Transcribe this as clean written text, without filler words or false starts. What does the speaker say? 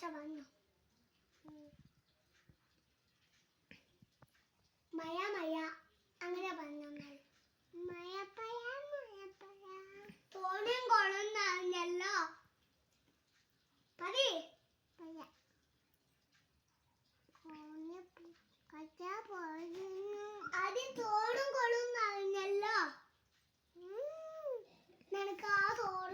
ഭാഷ പറഞ്ഞു. മഴ മഴ അങ്ങനെ പറഞ്ഞു. മഴപ്പഴ മഴപ്പഴ തോണിയും കൊളും നിറഞ്ഞല്ലോ. പതി അതി തോടും കൊളും നിറഞ്ഞല്ലോ. നിനക്ക് ആ തോട്